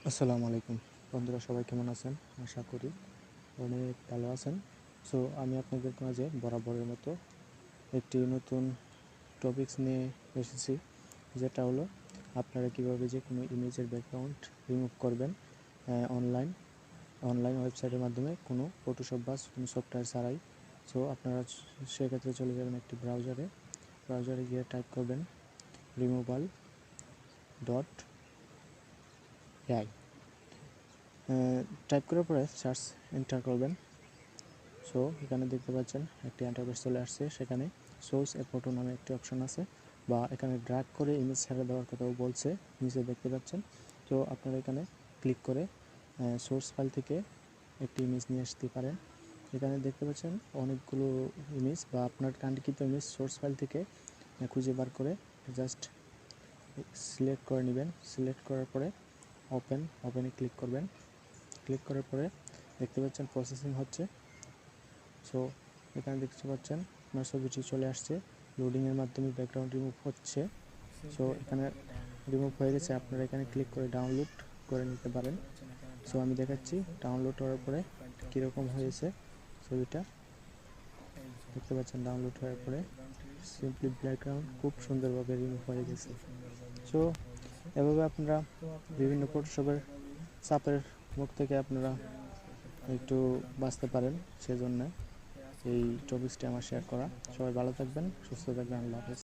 আসসালামু আলাইকুম বন্ধুরা, সবাই কেমন আছেন? আশা করি অনেক ভালো আছেন। সো আমি আপনাদের মাঝে বরাবরের মতো একটি নতুন টপিকস নিয়ে এসেছি, যেটা হলো আপনারা কীভাবে যে কোনো ইমেজের ব্যাকগ্রাউন্ড রিমুভ করবেন অনলাইন অনলাইন ওয়েবসাইটের মাধ্যমে, কোনো ফটোশপ বা কোনো সফটওয়্যার ছাড়াই। সো আপনারা সেক্ষেত্রে চলে যাবেন একটি ব্রাউজারে গিয়ে টাইপ করবেন Removal.ai। টাইপ করার পরে সার্চ এন্টার করবেন। সো এখানে দেখতে পাচ্ছেন একটি ইন্টারফেস চলে আসছে, সেখানে সোর্স এ ফটো নামে একটি অপশন আছে, বা এখানে ড্র্যাগ করে ইমেজ ছেড়ে দেওয়ার কথাও বলছে, নিচে দেখতে পাচ্ছেন। তো আপনারা এখানে ক্লিক করে সোর্স ফাইল থেকে একটি ইমেজ নিয়ে আসতে পারেন। এখানে দেখতে পাচ্ছেন অনেকগুলো ইমেজ বা আপনার কাঙ্ক্ষিত ইমেজ সোর্স ফাইল থেকে খুঁজে বার করে জাস্ট সিলেক্ট করে নেবেন। সিলেক্ট করার পরে ওপেনে ক্লিক করবেন। ক্লিক করার পরে দেখতে পাচ্ছেন প্রসেসিং হচ্ছে। সো এখানে দেখতে পাচ্ছেন আপনার ছবিটি চলে আসছে, লোডিংয়ের মাধ্যমে ব্যাকগ্রাউন্ড রিমুভ হচ্ছে। সো এখানে রিমুভ হয়ে গেছে, আপনারা এখানে ক্লিক করে ডাউনলোড করে নিতে পারেন। সো আমি দেখাচ্ছি ডাউনলোড করার পরে কীরকম হয়েছে ছবিটা। দেখতে পাচ্ছেন ডাউনলোড হওয়ার পরে সিম্পলি ব্যাকগ্রাউন্ড খুব সুন্দরভাবে রিমুভ হয়ে গেছে। সো এভাবে আপনারা বিভিন্ন ফটোশপের চাপের মুখ থেকে আপনারা একটু বাঁচতে পারেন, সেজন্য এই টপিকসটি আমার শেয়ার করা। সবাই ভালো থাকবেন, সুস্থ থাকবেন, আল্লাহ হাফেজ।